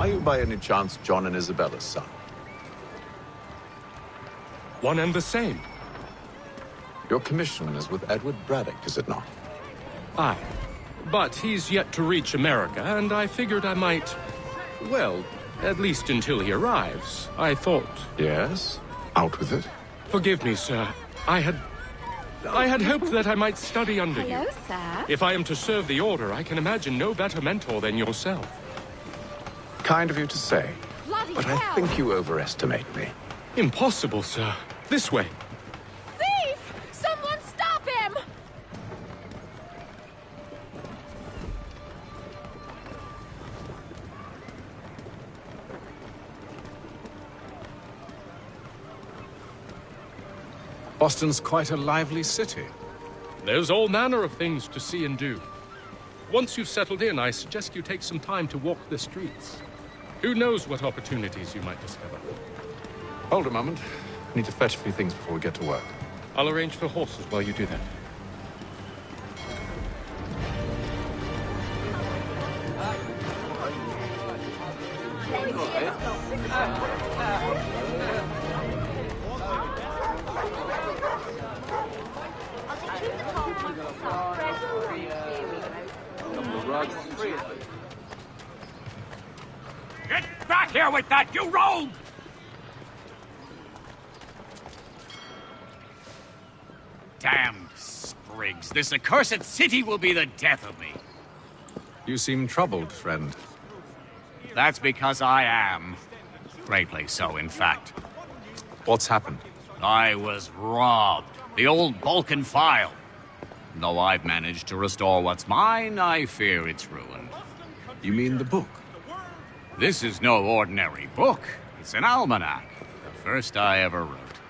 Are you by any chance John and Isabella's son? One and the same. Your commission is with Edward Braddock, is it not? Aye. But he's yet to reach America, and I figured I might... Well, at least until he arrives, I thought. Yes? Out with it. Forgive me, sir. I had hoped that I might study under you. Hello, sir. If I am to serve the Order, I can imagine no better mentor than yourself. Kind of you to say. Bloody But hell! I think you overestimate me. Impossible, sir. This way. Thief! Someone stop him! Boston's quite a lively city. There's all manner of things to see and do. Once you've settled in, I suggest you take some time to walk the streets. Who knows what opportunities you might discover. Hold a moment. I need to fetch a few things before we get to work. I'll arrange for horses while you do that. Get back here with that, you rogue! Damned sprigs, this accursed city will be the death of me. You seem troubled, friend. That's because I am. Greatly so, in fact. What's happened? I was robbed. The old Balkan file. Though I've managed to restore what's mine, I fear it's ruined. You mean the book? This is no ordinary book. It's an almanac. The first I ever wrote.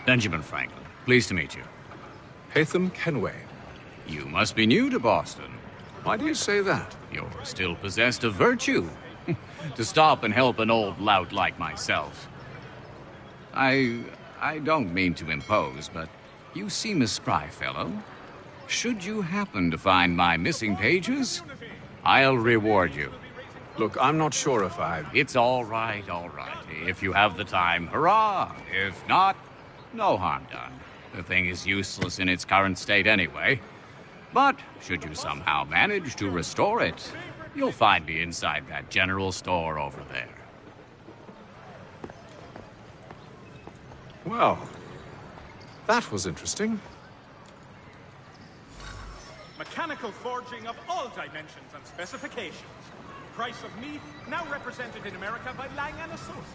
Benjamin Franklin, pleased to meet you. Haytham Kenway. You must be new to Boston. Why do you say that? You're still possessed of virtue. To stop and help an old lout like myself. I don't mean to impose, but you seem a spry fellow. Should you happen to find my missing pages, I'll reward you. Look, I'm not sure if I... It's all right, all right. If you have the time, hurrah! If not, no harm done. The thing is useless in its current state anyway. But should you somehow manage to restore it, you'll find me inside that general store over there. Well, that was interesting. Mechanical forging of all dimensions and specifications. Price of meat now represented in America by Lang & Associates.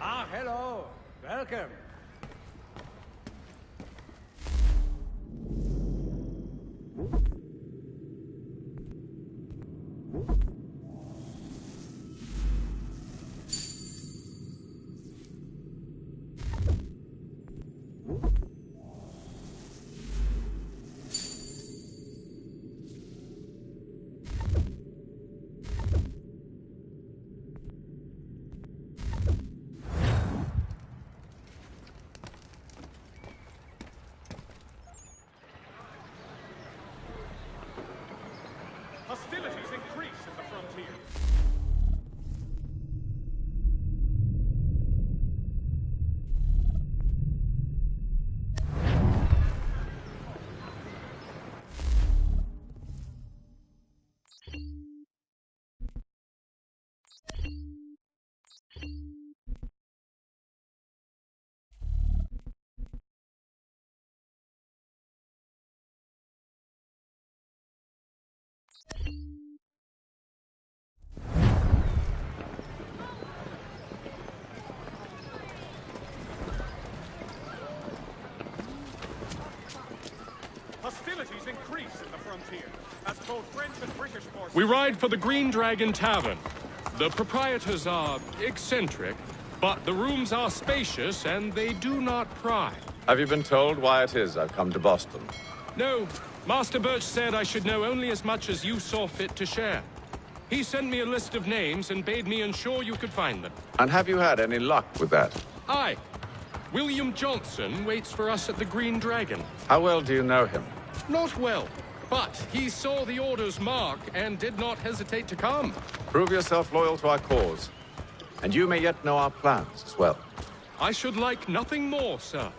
Ah, hello. Welcome. Hostilities increase in the frontier. Hostilities increase in the frontier, as both French and British forces... We ride for the Green Dragon Tavern. The proprietors are eccentric, but the rooms are spacious and they do not pry. Have you been told why it is I've come to Boston? No, Master Birch said I should know only as much as you saw fit to share. He sent me a list of names and bade me ensure you could find them. And have you had any luck with that? Aye. William Johnson waits for us at the Green Dragon. How well do you know him? Not well, but he saw the order's mark and did not hesitate to come. Prove yourself loyal to our cause. And you may yet know our plans as well. I should like nothing more, sir.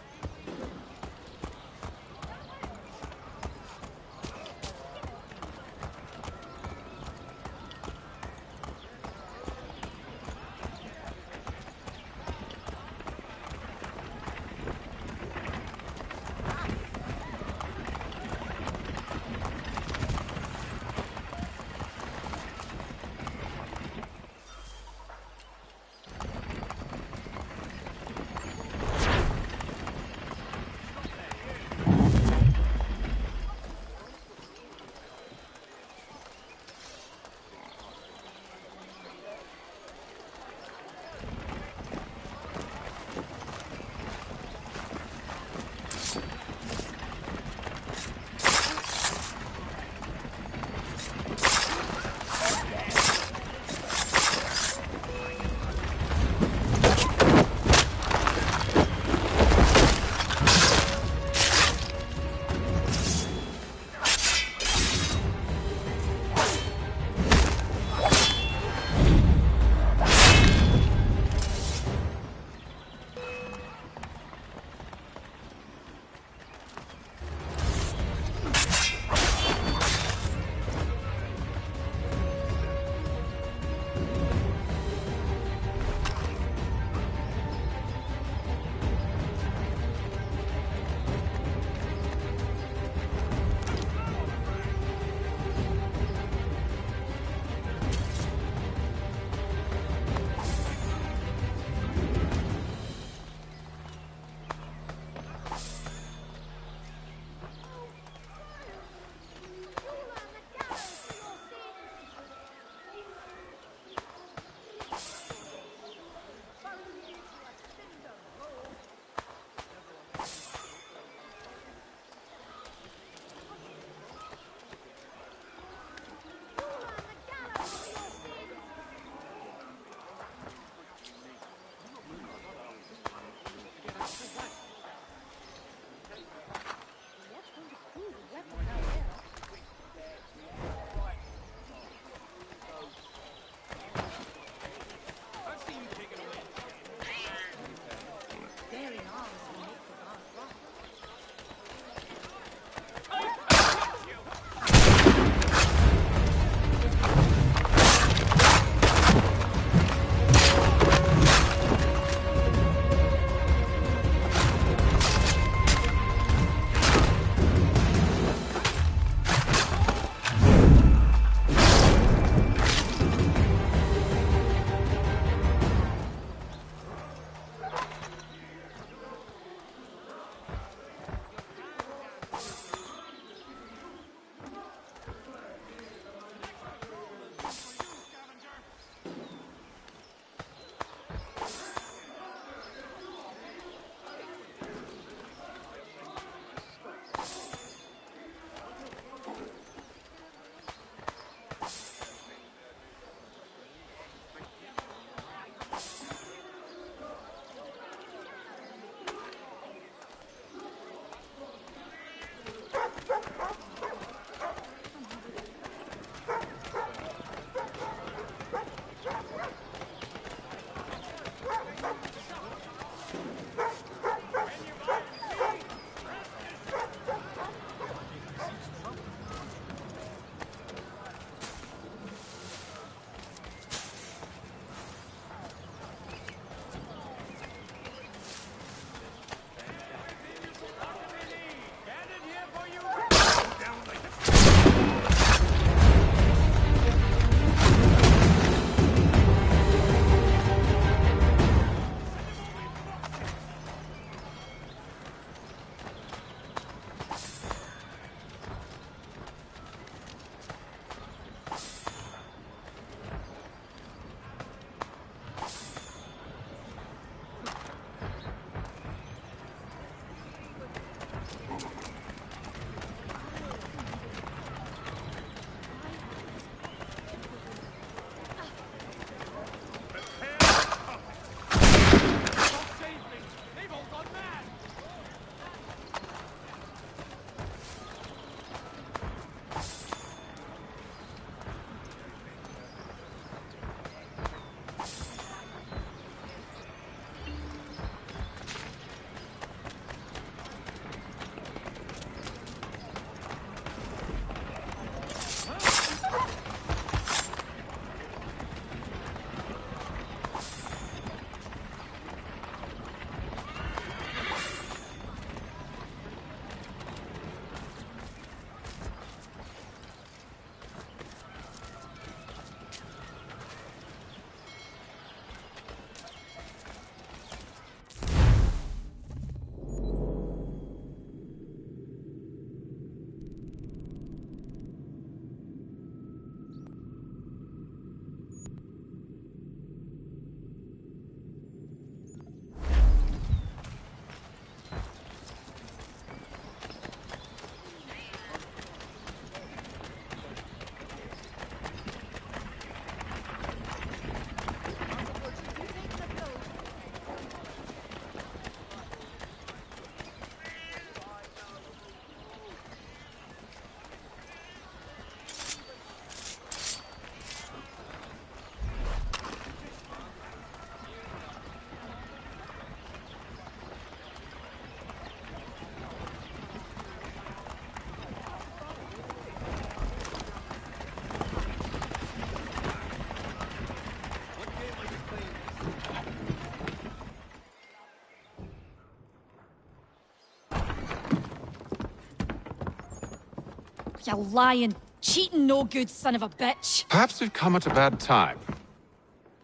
You lying, cheating, no good son of a bitch. Perhaps we've come at a bad time.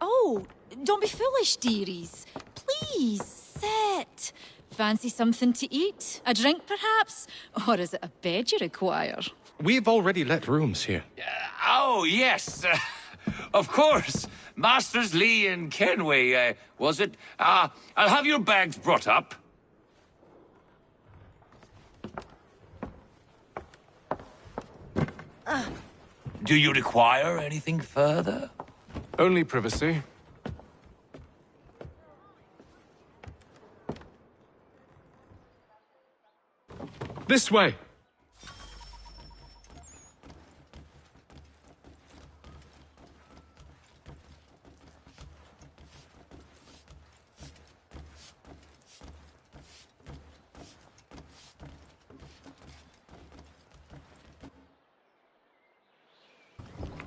Oh, don't be foolish, dearies. Please, sit. Fancy something to eat? A drink, perhaps? Or is it a bed you require? We've already let rooms here. Oh, yes. Of course. Masters Lee and Kenway, was it? I'll have your bags brought up. Do you require anything further? Only privacy. This way.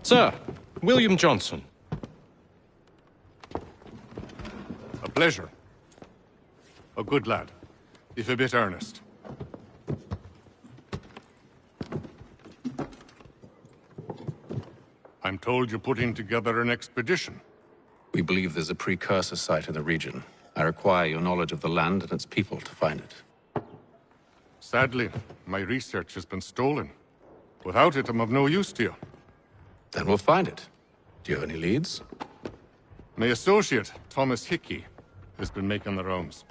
Sir, William Johnson. A pleasure. A good lad, if a bit earnest. I'm told you're putting together an expedition. We believe there's a precursor site in the region. I require your knowledge of the land and its people to find it. Sadly, my research has been stolen. Without it, I'm of no use to you. Then we'll find it. Do you have any leads? My associate, Thomas Hickey, has been making the rounds.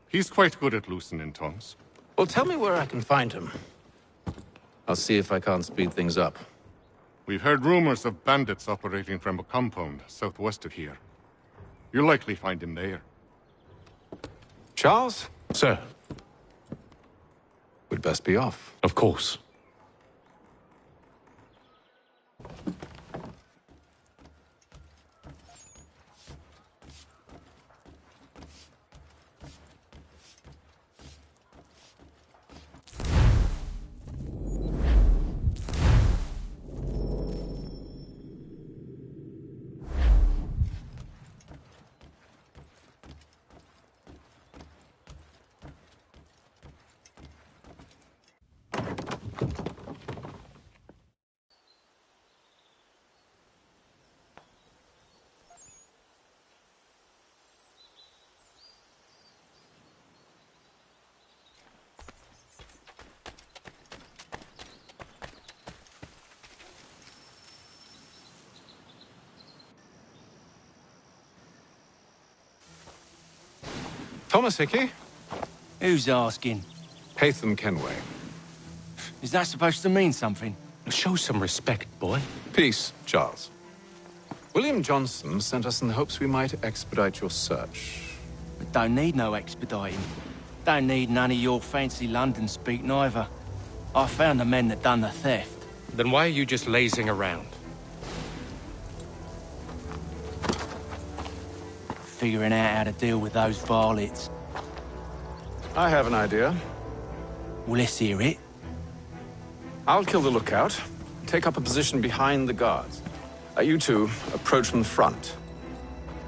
He's quite good at loosening tongues. Well, tell me where I can find him. I'll see if I can't speed things up. We've heard rumors of bandits operating from a compound southwest of here. You'll likely find him there. Charles? Sir. We'd best be off. Of course. Thomas Hickey? Who's asking? Haytham Kenway. Is that supposed to mean something? Show some respect, boy. Peace, Charles. William Johnson sent us in the hopes we might expedite your search. We don't need no expediting. Don't need none of your fancy London speak neither. I found the men that done the theft. Then why are you just lazing around? Figuring out how to deal with those varlets. I have an idea. Well, let's hear it. I'll kill the lookout, take up a position behind the guards. You two approach from the front.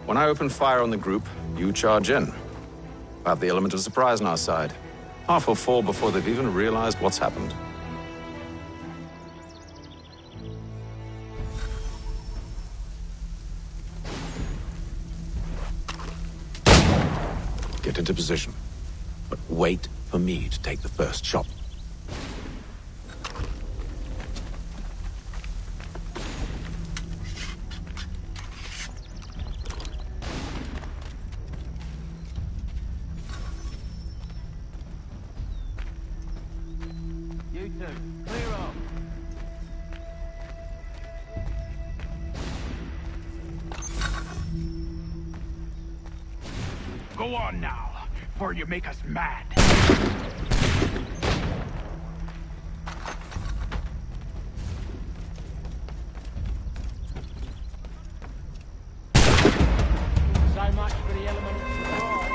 When I open fire on the group, you charge in. We'll have the element of surprise on our side. Half will fall before they've even realized what's happened. Get into position, but wait for me to take the first shot. You two, clear off. Go on now, before you make us mad. So much for the element of surprise.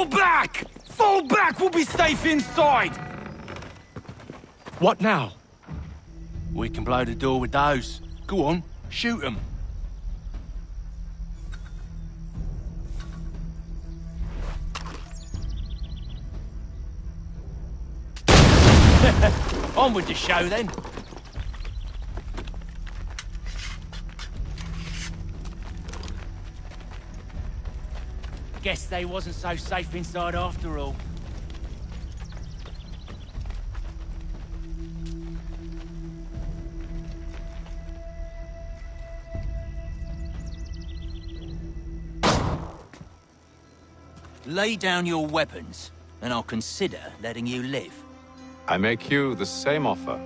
back! Fall back! We'll be safe inside! What now? We can blow the door with those. Go on, shoot them. On with the show, then. Guess they wasn't so safe inside after all. Lay down your weapons, and I'll consider letting you live. I make you the same offer.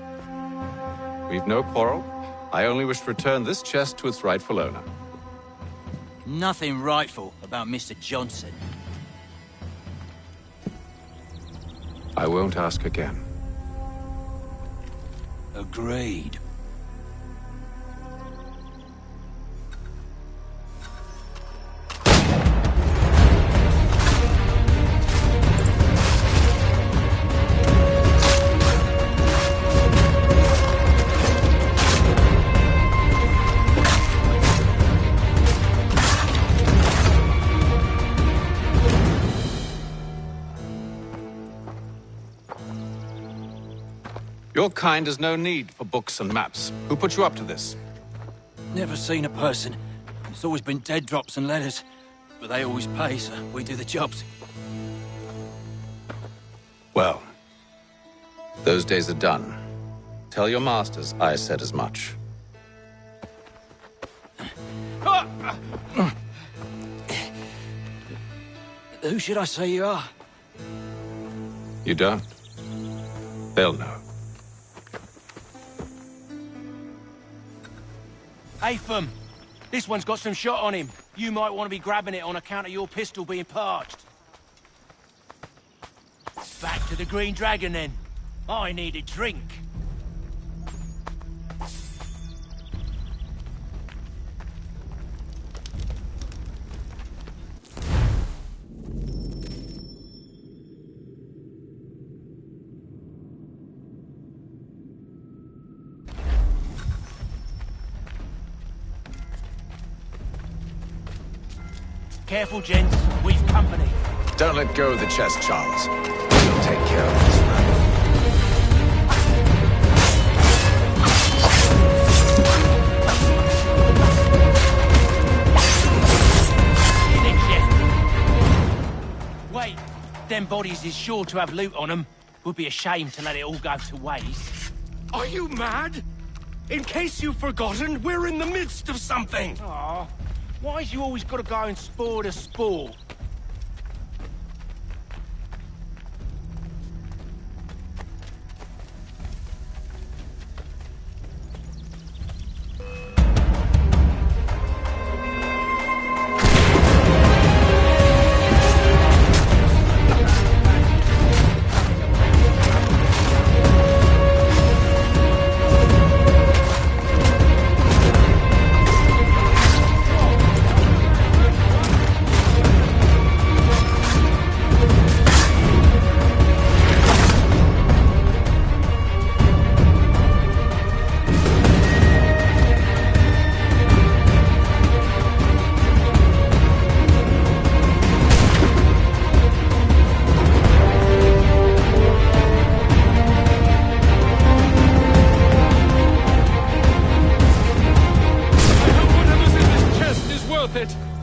We've no quarrel. I only wish to return this chest to its rightful owner. Nothing rightful about Mr. Johnson. I won't ask again. Agreed. Your kind has no need for books and maps. Who put you up to this? Never seen a person. It's always been dead drops and letters. But they always pay, so we do the jobs. Well, those days are done. Tell your masters I said as much. Who should I say you are? You don't? They'll know. Atham, this one's got some shot on him. You might want to be grabbing it on account of your pistol being parched. Back to the Green Dragon, then. I need a drink. Careful, gents. We've company. Don't let go of the chest, Charles. We'll take care of this man. Wait, them bodies is sure to have loot on them. Would be a shame to let it all go to waste. Are you mad? In case you've forgotten, we're in the midst of something! Aw, why's you always gotta go and spoil the sport?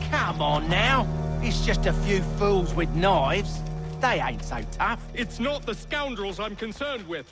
Come on now. It's just a few fools with knives. They ain't so tough. It's not the scoundrels I'm concerned with.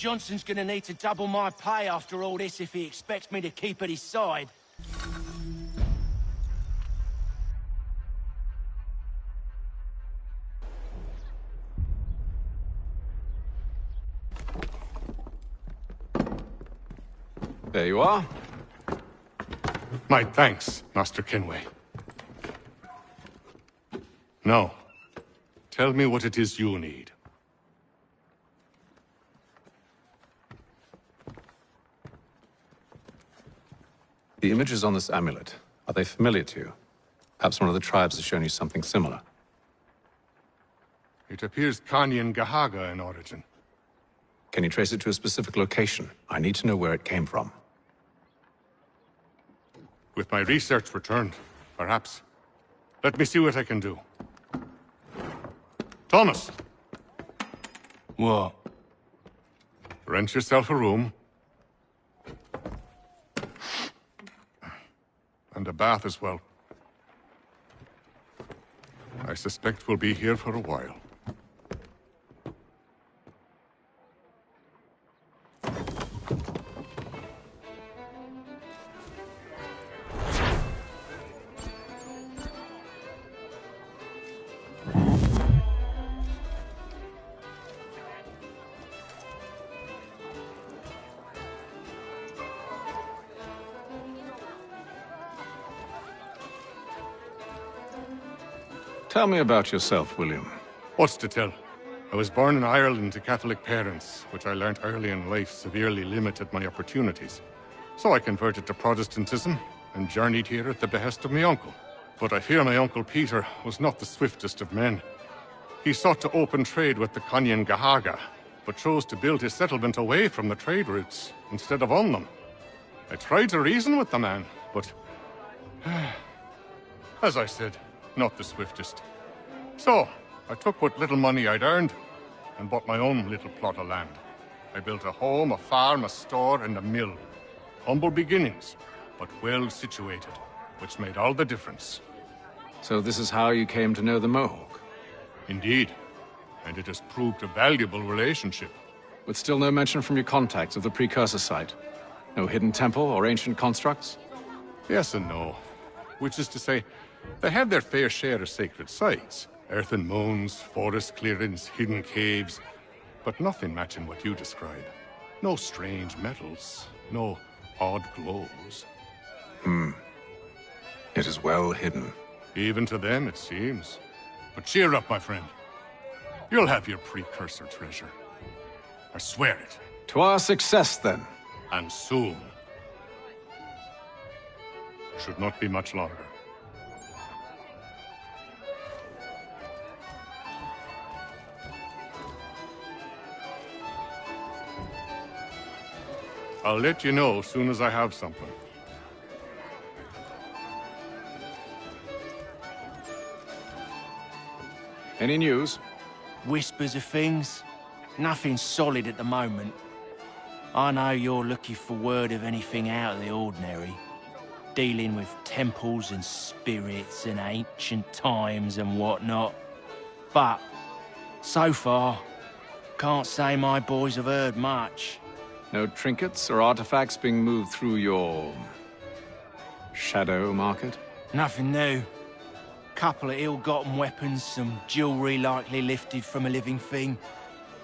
Johnson's gonna need to double my pay after all this if he expects me to keep at his side. There you are. My thanks, Master Kenway. Now, tell me what it is you need. The images on this amulet, are they familiar to you? Perhaps one of the tribes has shown you something similar. It appears Kanyan Gahaga in origin. Can you trace it to a specific location? I need to know where it came from. With my research returned, perhaps. Let me see what I can do. Thomas! What? Rent yourself a room. And a bath as well. I suspect we'll be here for a while. Tell me about yourself, William. What's to tell? I was born in Ireland to Catholic parents, which I learnt early in life severely limited my opportunities. So I converted to Protestantism and journeyed here at the behest of my uncle. But I fear my uncle Peter was not the swiftest of men. He sought to open trade with the Kanyan Gahaga, but chose to build his settlement away from the trade routes instead of on them. I tried to reason with the man, but as I said, not the swiftest. So, I took what little money I'd earned and bought my own little plot of land. I built a home, a farm, a store, and a mill. Humble beginnings, but well situated, which made all the difference. So this is how you came to know the Mohawk? Indeed, and it has proved a valuable relationship. With still no mention from your contacts of the precursor site? No hidden temple or ancient constructs? Yes and no. Which is to say, they have their fair share of sacred sites. Earthen mounds, forest clearings, hidden caves. But nothing matching what you describe. No strange metals, no odd glows. It is well hidden. Even to them, it seems. But cheer up, my friend. You'll have your precursor treasure. I swear it. To our success, then. And soon. Should not be much longer. I'll let you know as soon as I have something. Any news? Whispers of things. Nothing solid at the moment. I know you're looking for word of anything out of the ordinary. Dealing with temples and spirits and ancient times and whatnot. But, so far, can't say my boys have heard much. No trinkets or artifacts being moved through your... shadow market? Nothing new. Couple of ill-gotten weapons, some jewelry likely lifted from a living thing.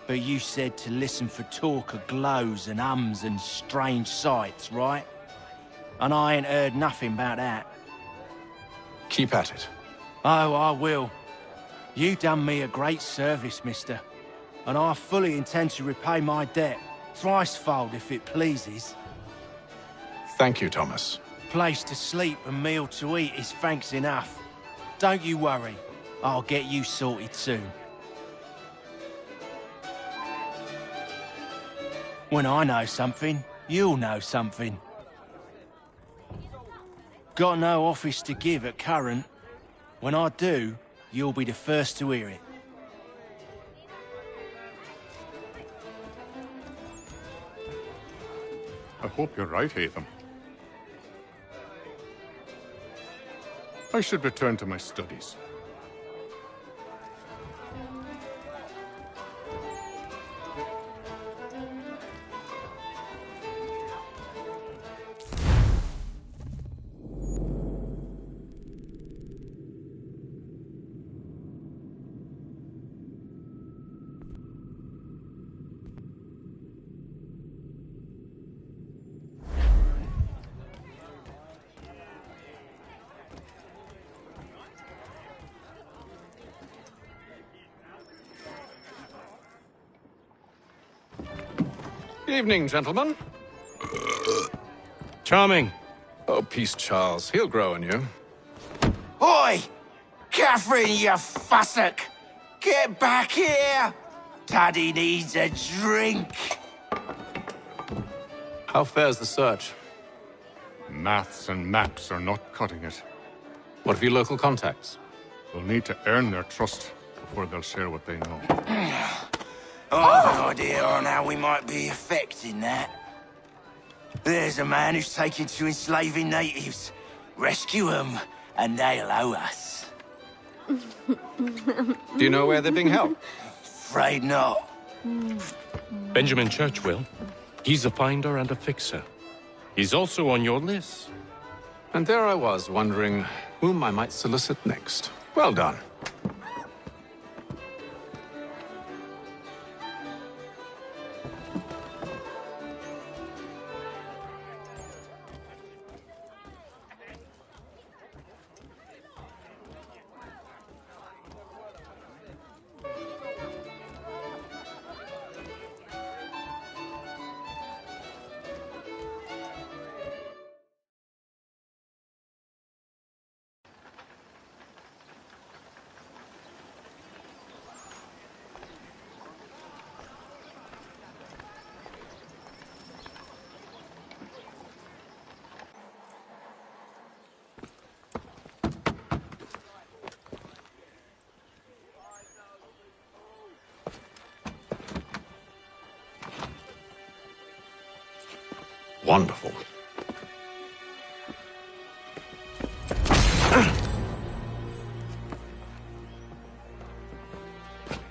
But you said to listen for talk of glows and ums and strange sights, right? And I ain't heard nothing about that. Keep at it. Oh, I will. You done me a great service, mister. And I fully intend to repay my debt. Thricefold, if it pleases. Thank you, Thomas. Place to sleep and meal to eat is thanks enough. Don't you worry. I'll get you sorted soon. When I know something, you'll know something. Got no office to give at current. When I do, you'll be the first to hear it. I hope you're right, Hatham. I should return to my studies. Evening, gentlemen. Charming. Oh, peace, Charles. He'll grow on you. Oi! Catherine, you fussock! Get back here! Daddy needs a drink. How fares the search? Maths and maps are not cutting it. What of your local contacts? We'll need to earn their trust before they'll share what they know. I have an idea on how we might be affecting that. There's a man who's taken to enslaving natives. Rescue them, and they'll owe us. Do you know where they're being held? Afraid not. Benjamin Church will. He's a finder and a fixer. He's also on your list. And there I was, wondering whom I might solicit next. Well done. Wonderful.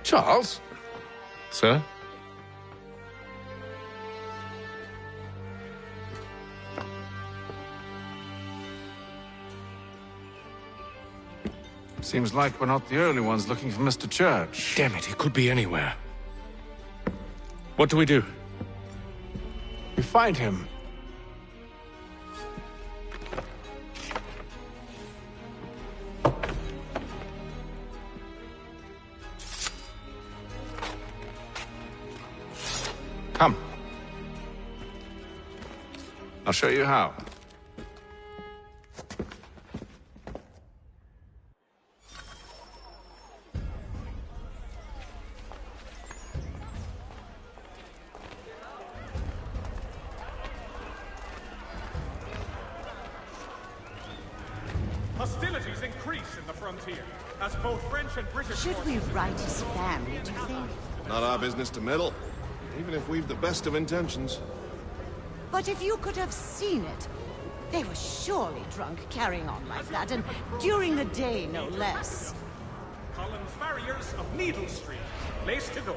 Charles? Sir? Seems like we're not the only ones looking for Mr. Church. Damn it, he could be anywhere. What do we do? We find him. Come. I'll show you how. Hostilities increase in the frontier, as both French and British Should we write his family, do you think? Not our business to meddle, even if we've the best of intentions. But if you could have seen it, they were surely drunk carrying on like that, and during the day, no less. Collins farriers of Needle Street, place to go.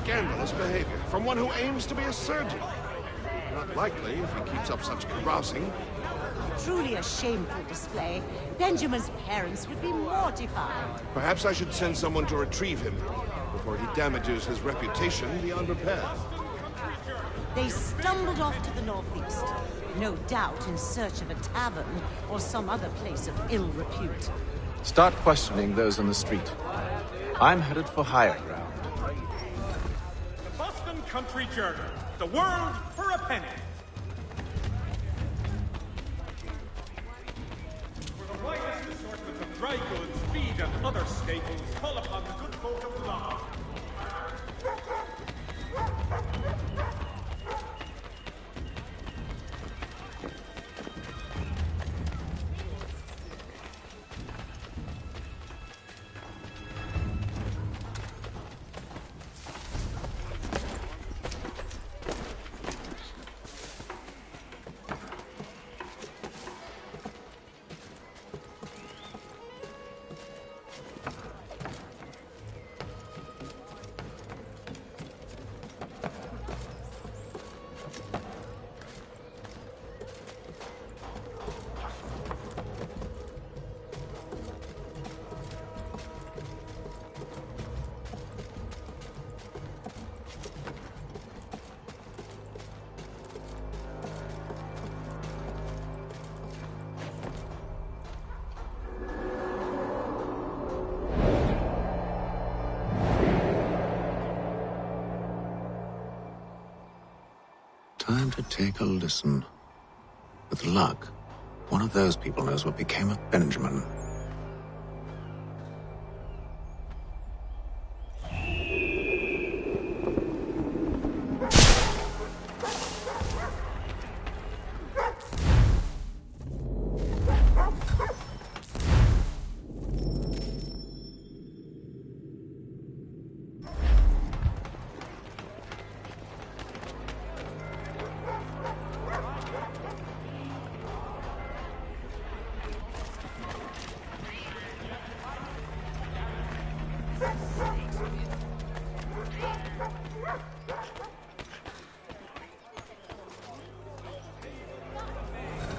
Scandalous behavior from one who aims to be a surgeon. Not likely if he keeps up such carousing. Truly a shameful display. Benjamin's parents would be mortified. Perhaps I should send someone to retrieve him before he damages his reputation beyond repair. They stumbled off to the northeast, no doubt in search of a tavern or some other place of ill repute. Start questioning those on the street. I'm headed for higher ground. The Boston Country Journal. The world for a penny. For the widest assortment of dry goods, feed, and other staples, call upon the good folk of London. to take a listen. With luck, one of those people knows what became of Benjamin.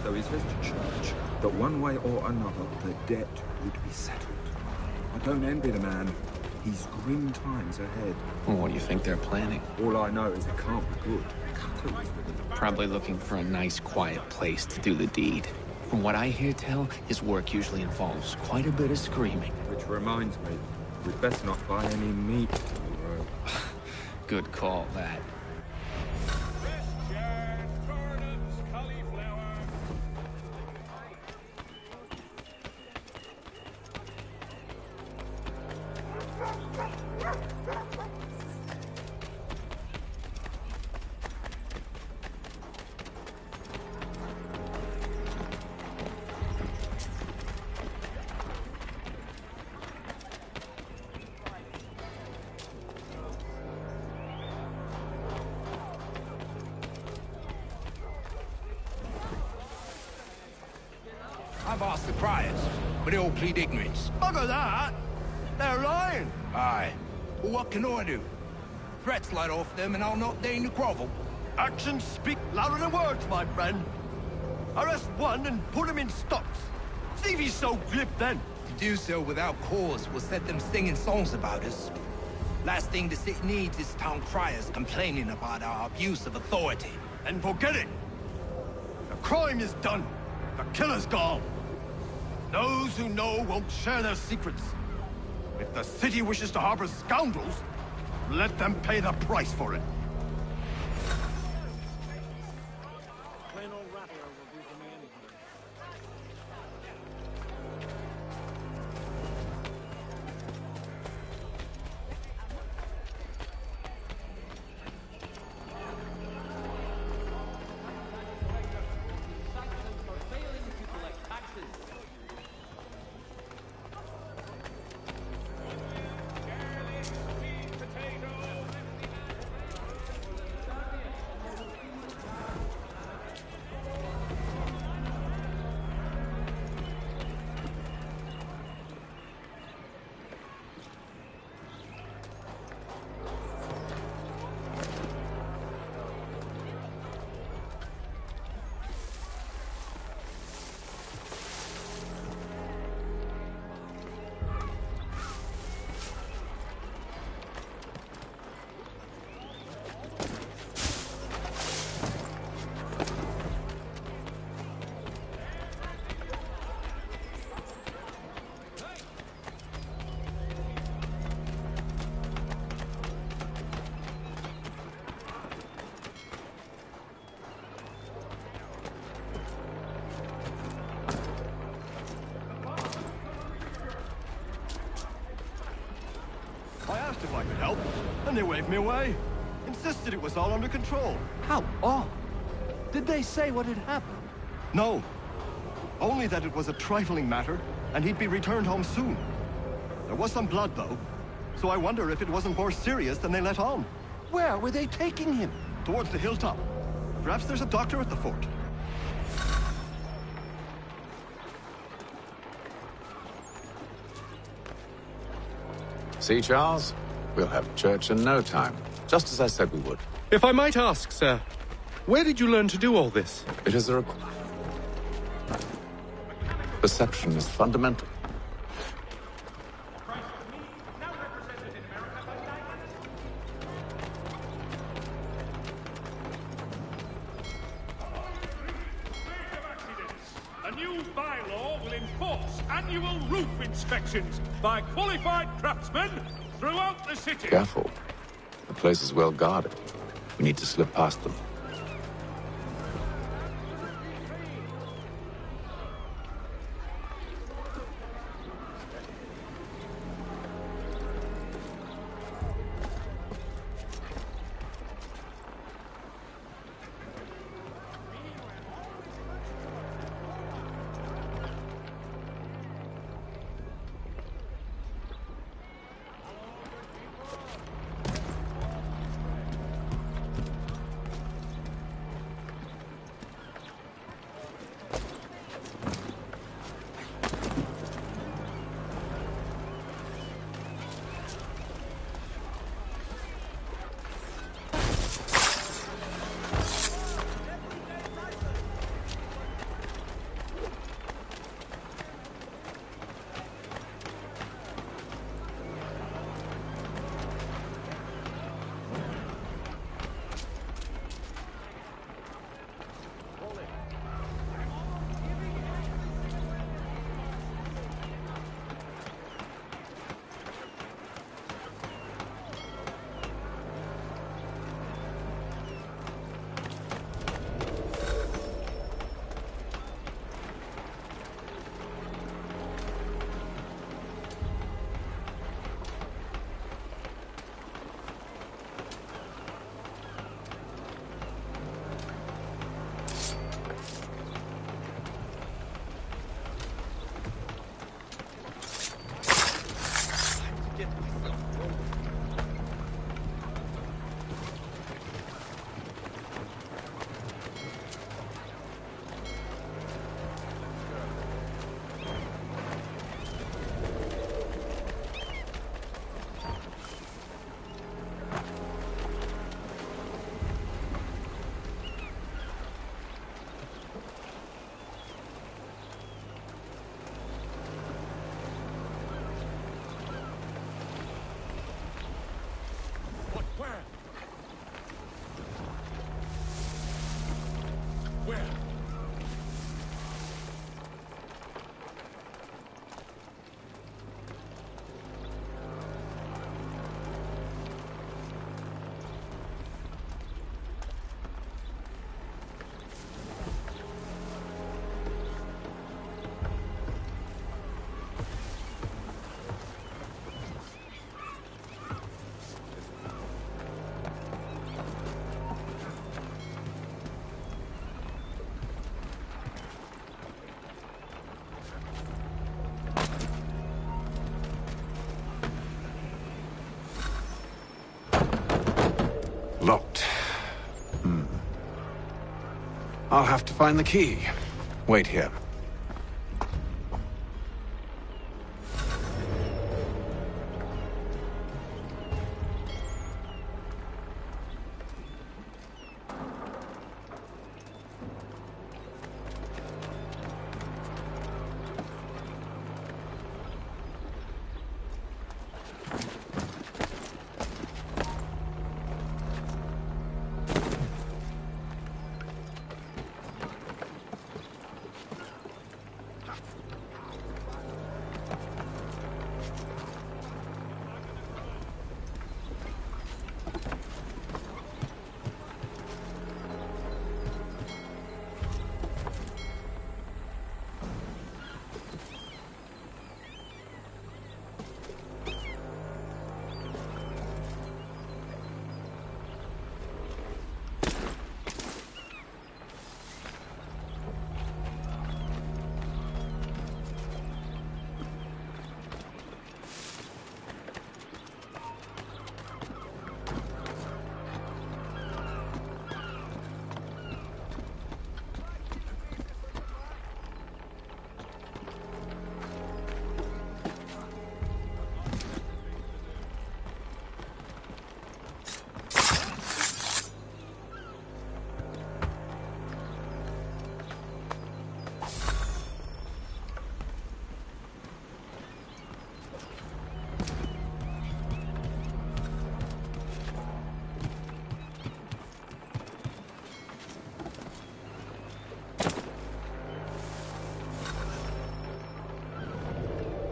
Though he says to church that one way or another the debt would be settled. I don't envy the man. He's grim times ahead. Well, what do you think they're planning? All I know is it can't be good. Probably looking for a nice, quiet place to do the deed. From what I hear tell, his work usually involves quite a bit of screaming. Which reminds me, we'd best not buy any meat tomorrow. Good call, that. I've asked the criers, but they all plead ignorance. Bugger that! They're lying! Aye. Well, what can I do? Threats light off them and I'll not deign to grovel. Actions speak louder than words, my friend. Arrest one and put him in stocks. See if he's so glib then. To do so without cause will set them singing songs about us. Last thing the city needs is town criers complaining about our abuse of authority. And forget it! The crime is done. The killer's gone. Those who know won't share their secrets. If the city wishes to harbor scoundrels, let them pay the price for it. I asked if I could help, and they waved me away. Insisted it was all under control. How odd. Did they say what had happened? No. Only that it was a trifling matter, and he'd be returned home soon. There was some blood, though, so I wonder if it wasn't more serious than they let on. Where were they taking him? Towards the hilltop. Perhaps there's a doctor at the fort. See, Charles? We'll have church in no time, just as I said we would. If I might ask, sir, where did you learn to do all this? It is a requirement. Perception is fundamental. A new bylaw will enforce annual roof inspections by qualified craftsmen throughout the city. Careful. The place is well guarded. We need to slip past them. I'll have to find the key. Wait here.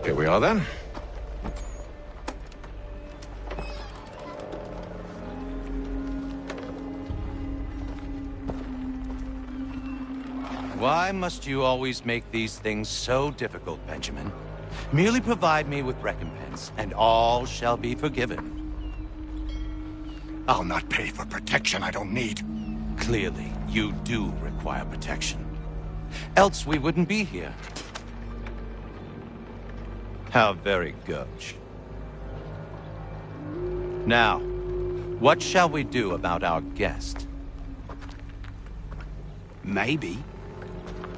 Here we are, then. Why must you always make these things so difficult, Benjamin? Merely provide me with recompense, and all shall be forgiven. I'll not pay for protection I don't need. Clearly, you do require protection. Else we wouldn't be here. How very gauche. Now, what shall we do about our guest? Maybe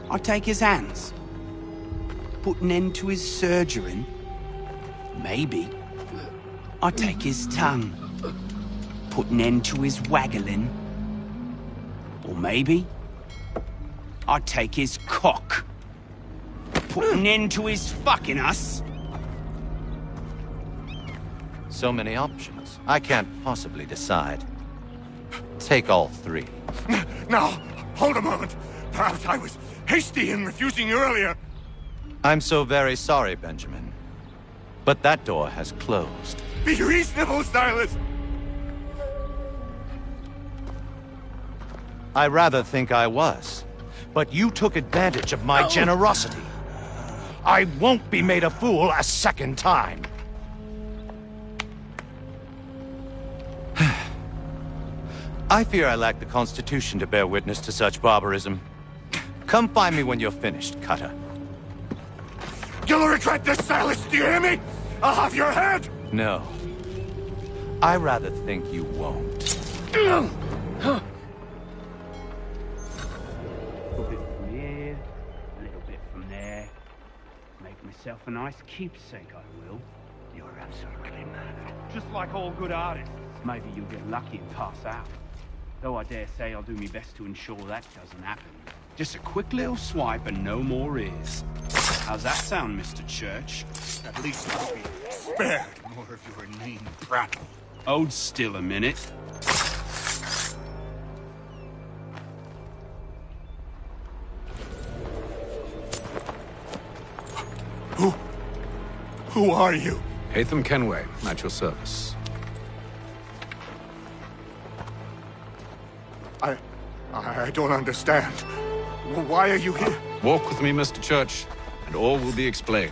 I'll take his hands. Put an end to his surgering. Maybe I'll take his tongue. Put an end to his waggling. Or maybe I'll take his cock. Put an end to his fucking us. So many options. I can't possibly decide. Take all three. Now, hold a moment. Perhaps I was hasty in refusing you earlier. I'm so very sorry, Benjamin. But that door has closed. Be reasonable, Silas! I rather think I was. But you took advantage of my generosity. I won't be made a fool a second time. I fear I lack the constitution to bear witness to such barbarism. Come find me when you're finished, Cutter. You'll regret this, Silas, do you hear me? I'll have your head! No. I rather think you won't. A little bit from here, a little bit from there. Make myself a nice keepsake, I will. You're absolutely mad. Just like all good artists. Maybe you'll get lucky and pass out. Though I dare say I'll do my best to ensure that doesn't happen. Just a quick little swipe and no more is. How's that sound, Mr. Church? At least I'll be spared more of your inane prattle. Hold still a minute. Who are you? Hatham Kenway, at your service. I don't understand. Why are you here? Walk with me, Mr. Church, and all will be explained.